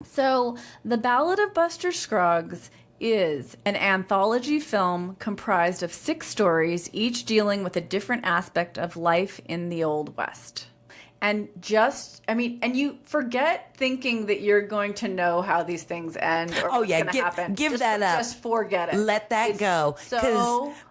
So, The Ballad of Buster Scruggs is an anthology film comprised of 6 stories, each dealing with a different aspect of life in the Old West. And and you forget thinking that you're going to know how these things end or what's going to happen. Give that up. Just forget it. Let that go.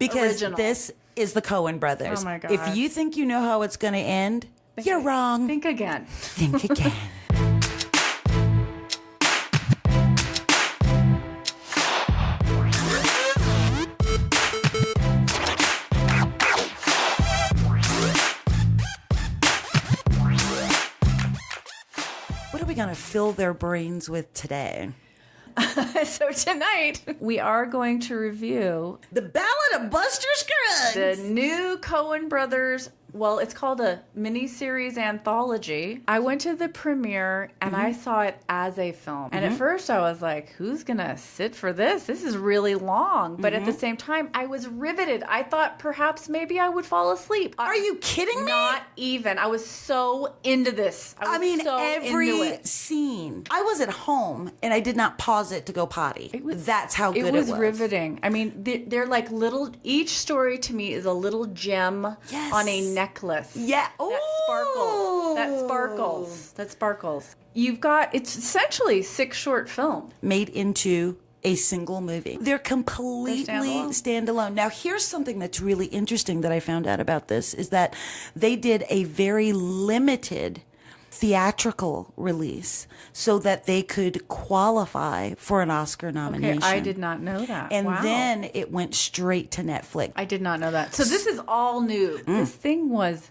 Because original. this is the Coen Brothers. Oh my God. If you think you know how it's going to end, you're wrong. Think again. Think again. What are we going to fill their brains with today? So tonight, we are going to review The Ballad of Buster Scruggs. the new Coen Brothers. Well, it's called a miniseries anthology. I went to the premiere and I saw it as a film. And at first I was like, who's going to sit for this? This is really long. But at the same time, I was riveted. I thought perhaps maybe I would fall asleep. Are you kidding me? Not even. I was so into this. I was so every into it. scene. I was at home and I did not pause it to go potty. That's how good it was. It was riveting. I mean, they're like little, each story to me is a little gem on a necklace. Yeah. That sparkles. You've got, it's essentially 6 short films. Made into a single movie. They're completely standalone. Now, here's something that's really interesting that I found out about this is that they did a very limited theatrical release so that they could qualify for an Oscar nomination. Okay, I did not know that. And then it went straight to Netflix. I did not know that. So this is all new. This thing was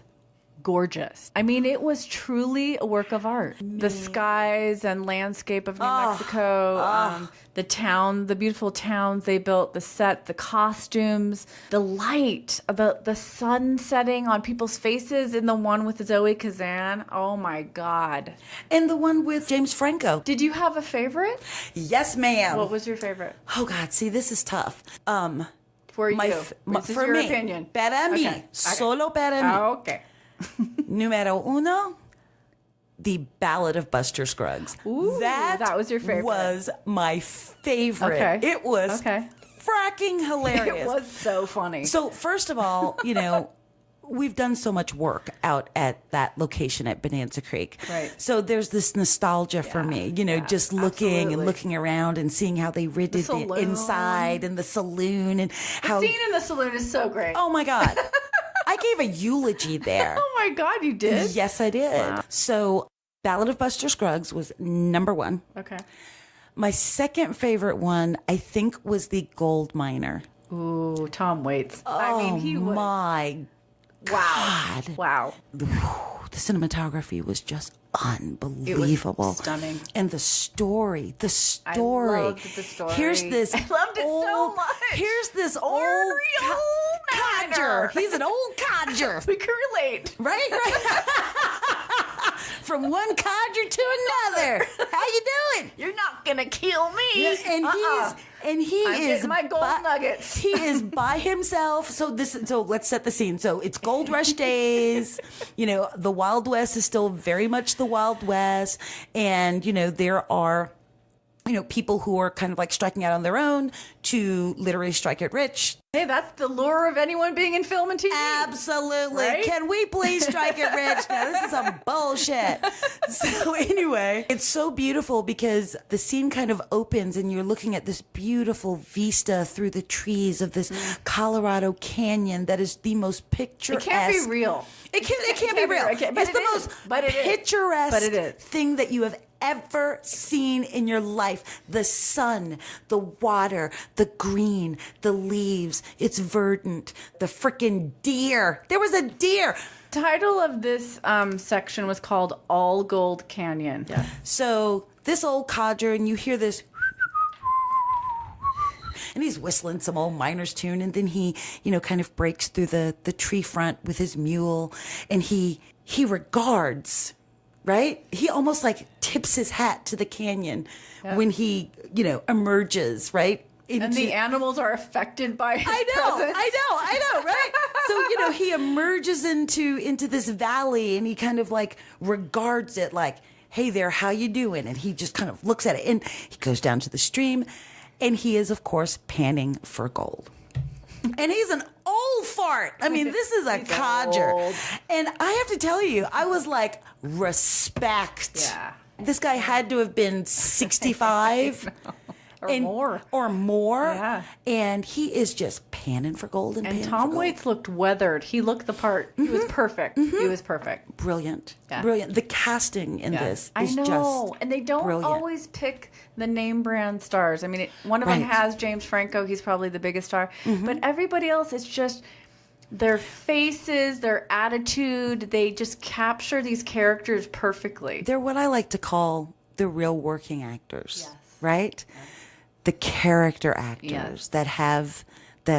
gorgeous. I mean, it was truly a work of art. The skies and landscape of New Mexico, the beautiful towns they built, the set, the costumes, the light, the sun setting on people's faces in the one with Zoe Kazan. Oh my God. And the one with James Franco. Did you have a favorite? Yes, ma'am. What was your favorite? Oh God, see, this is tough. For you. This is for your me. opinion. Para mí. Okay. Solo para mí. Okay. Numero uno, The Ballad of Buster Scruggs. Ooh, that was your favorite. Was my favorite. Okay. It was fracking hilarious. It was so funny. So first of all, we've done so much work out at that location at Bonanza Creek. Right. So there's this nostalgia for me, just looking and looking around and seeing how they ridded it inside and the saloon and how the scene in the saloon is so great. Oh my God. I gave a eulogy there. Oh my God, you did? Yes, I did. Wow. So Ballad of Buster Scruggs was number 1. Okay. My second favorite one, I think, was The Gold Miner. Ooh, Tom Waits. Oh, I mean, he was... my God. Wow. The cinematography was just unbelievable. It was stunning. And the story. I loved the story. Here's this. I loved it so much. Here's this old codger. He's an old codger. We can relate. Right? From one codger to another. How you doing? You're not going to kill me. And he is my gold nuggets. He is by himself. So let's set the scene. So it's Gold Rush days. The Wild West is still very much the Wild West. And, there are, people who are kind of like striking out on their own to literally strike it rich. Hey, that's the lure of anyone being in film and TV. Absolutely. Right? Can we please strike it rich? Now, this is some bullshit. So anyway, it's so beautiful because the scene kind of opens and you're looking at this beautiful vista through the trees of this Colorado canyon that is the most picturesque. It can't be real. It can't be real. It's the most picturesque thing that you have ever seen in your life. The sun, the water, the green, the leaves, it's verdant, the frickin' deer. There was a deer. Title of this section was called All Gold Canyon. Yeah. So this old codger, and you hear this, and he's whistling some old miner's tune, and then he, kind of breaks through the tree front with his mule, and he regards. Right? He almost like tips his hat to the canyon when he, emerges, right? And the animals are affected by his presence. I know, right? So, he emerges into this valley and he kind of like regards it like, hey there, how you doing? And he just kind of looks at it, and he goes down to the stream, and he is, of course, panning for gold. And he's an old fart. I mean, this is a codger. Old. And I have to tell you, I was like, respect. Yeah. This guy had to have been 65. Or more. Yeah. And he is just panning for gold and Tom Waits looked weathered. He looked the part. He was perfect. He was perfect. Brilliant. Yeah. Brilliant. The casting in this is just and they don't always pick the name brand stars. I mean, one of them has James Franco. He's probably the biggest star. But everybody else, it's just their faces, their attitude. They just capture these characters perfectly. They're what I like to call the real working actors. Yes. Right? Yes. The character actors that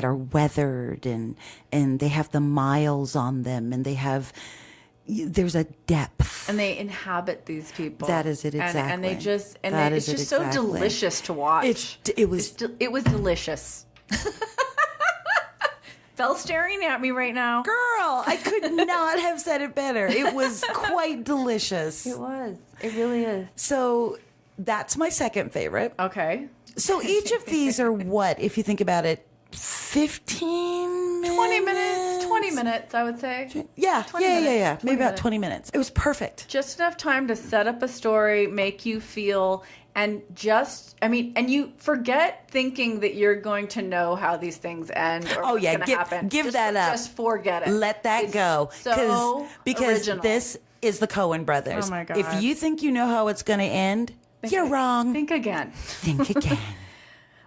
are weathered and they have the miles on them, and there's a depth, and they inhabit these people. That is it exactly. And they just it's just so delicious to watch. It was delicious. Belle's staring at me right now. Girl, I could not have said it better. It was quite delicious. It was. It really is. So that's my second favorite. Okay. So each of these are what, if you think about it, 15 minutes? 20 minutes. 20 minutes, I would say. Yeah. Maybe about 20 minutes. It was perfect. Just enough time to set up a story, make you feel, and and you forget thinking that you're going to know how these things end or what's going to happen. Give that up. Just forget it. Let that go. Because original. This is the Coen Brothers. Oh my God. If you think you know how it's going to end, you're wrong. Think again. Think again.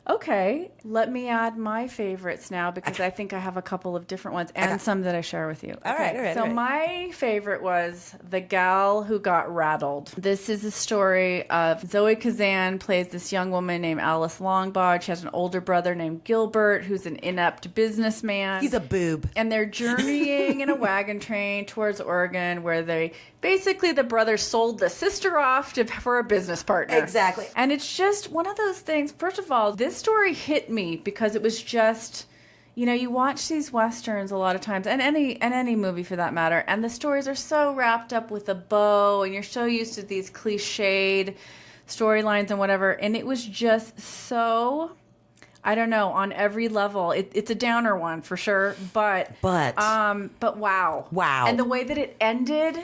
Okay, let me add my favorites now because I think I have a couple of different ones and some that I share with you. All right. So my favorite was The Gal Who Got Rattled. This is a story of Zoe Kazan plays this young woman named Alice Longbaugh. She has an older brother named Gilbert who's an inept businessman. He's a boob. And they're journeying in a wagon train towards Oregon where the brother sold the sister off for a business partner. Exactly. And it's just one of those things. First of all, this story hit me because it was just, you watch these Westerns a lot of times, and any movie for that matter, and the stories are so wrapped up with a bow, and you're so used to these cliched storylines and whatever, and it was just so, I don't know, on every level. It's a downer one for sure, but wow. Wow. And the way that it ended...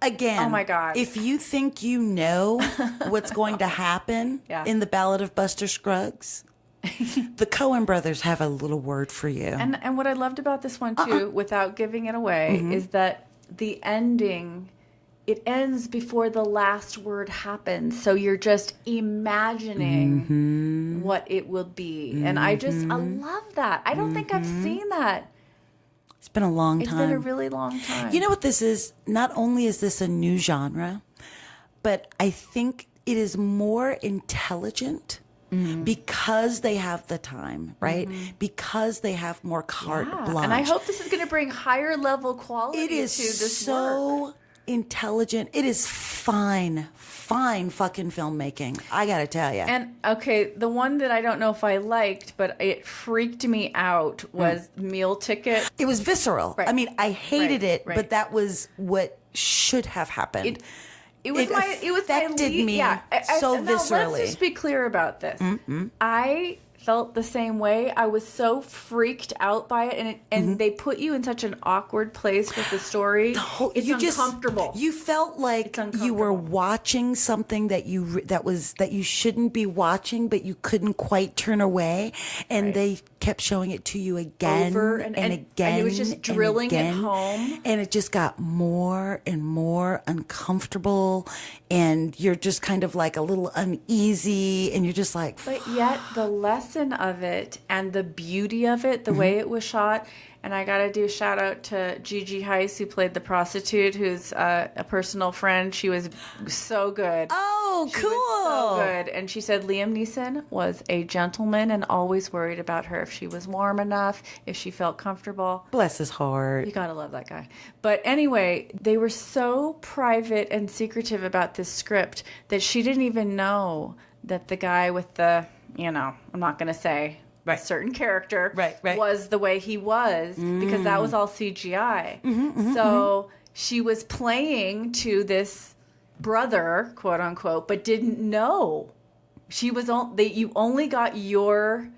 Again, oh my God. If you think you know what's going to happen in the Ballad of Buster Scruggs, the Coen Brothers have a little word for you. And what I loved about this one, too, without giving it away, is that the ending, it ends before the last word happens. So you're just imagining what it will be. And I love that. I don't think I've seen that. It's been a long time. It's been a really long time. You know what this is? Not only is this a new genre, but I think it is more intelligent because they have the time, right? Because they have more carte blanche. And I hope this is going to bring higher level quality to this work. It is so intelligent. It is fine fucking filmmaking. I got to tell you. And okay, the one that I don't know if I liked, but it freaked me out was Meal Ticket. It was visceral. Right. I mean, I hated it, but that was what should have happened. It affected me so viscerally. Now, let's just be clear about this. I felt the same way. I was so freaked out by it, and they put you in such an awkward place with the story. It's uncomfortable. You felt like you were watching something that you shouldn't be watching, but you couldn't quite turn away, and they kept showing it to you again over and again, and it was just drilling it home, and it just got more and more uncomfortable, and you're just kind of like a little uneasy, and you're just like, but yet the lesson of it and the beauty of it, the way it was shot. And I got to do a shout out to Gigi Heiss, who played the prostitute, who's a personal friend. She was so good. Oh, she cool. Was so good. And she said Liam Neeson was a gentleman and always worried about her if she was warm enough, if she felt comfortable. Bless his heart. You got to love that guy. But anyway, they were so private and secretive about this script that she didn't even know that the guy with the, I'm not going to say... a certain character was the way he was because that was all CGI. So she was playing to this brother, quote unquote, but didn't know. She was you only got your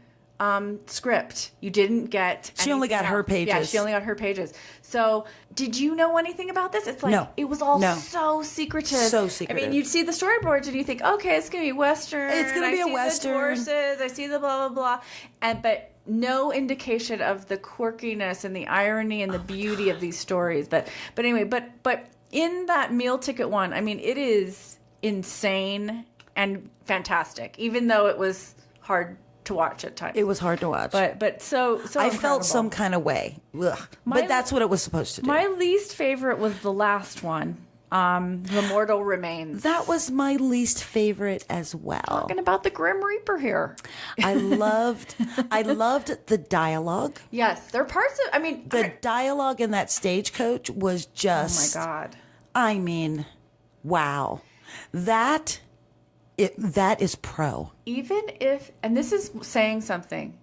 script. You didn't get. She only got her pages. Yeah, she only got her pages. So, did you know anything about this? It's like No. it was all No. so secretive. So secretive. I mean, you'd see the storyboards and you think, okay, it's gonna be Western. It's gonna be a Western. The horses. I see the blah blah blah, but no indication of the quirkiness and the irony and the beauty of these stories. But anyway, but in that meal ticket one, I mean, it is insane and fantastic, even though it was hard to watch at times. It was hard to watch. But so I felt some kind of way. Ugh. But that's what it was supposed to do. My least favorite was the last one, The Mortal Remains. That was my least favorite as well. Talking about the Grim Reaper here. I loved the dialogue. Yes, there are parts of, I mean. The dialogue in that stagecoach was just. Oh my God. I mean, wow. That is pro. Even if, and this is saying something.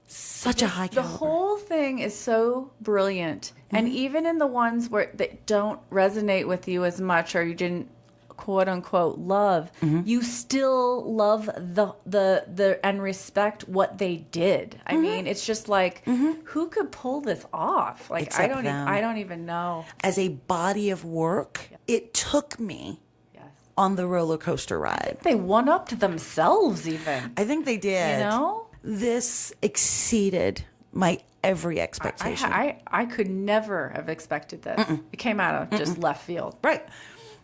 Such a high caliber. The whole thing is so brilliant. Mm-hmm. And even in the ones where they don't resonate with you as much or you didn't quote unquote love, you still love the and respect what they did. I mean, it's just like who could pull this off? Like Except I don't even know. As a body of work, it took me on the roller coaster ride. They one-upped themselves even. I think they did. You know? This exceeded my every expectation. I could never have expected this. It came out of just left field. Right.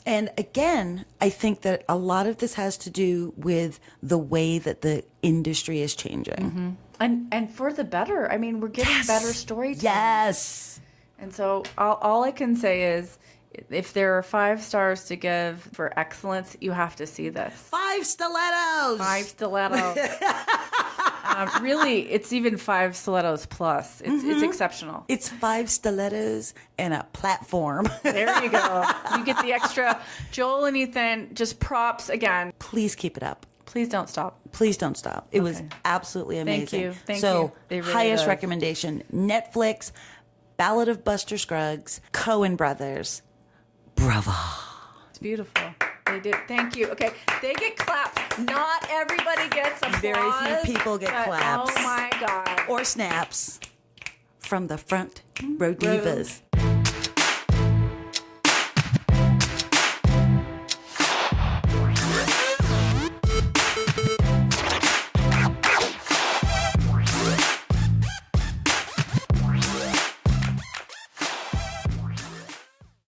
And again, I think that a lot of this has to do with the way that the industry is changing. And for the better. I mean, we're getting better storytelling. Yes. And so all I can say is, if there are 5 stars to give for excellence, you have to see this. 5 stilettos. 5 stilettos. Really, it's even 5 stilettos plus. It's exceptional. It's 5 stilettos and a platform. There you go. You get the extra. Joel and Ethan, just props again. Please keep it up. Please don't stop. Please don't stop. It was absolutely amazing. Thank you. So, It really highest does. recommendation, Netflix, Ballad of Buster Scruggs, Coen Brothers. Bravo. It's beautiful. They did. Thank you. Okay, they get claps. Not everybody gets applause. Very few people get claps. Oh my God. Or snaps from the front row divas.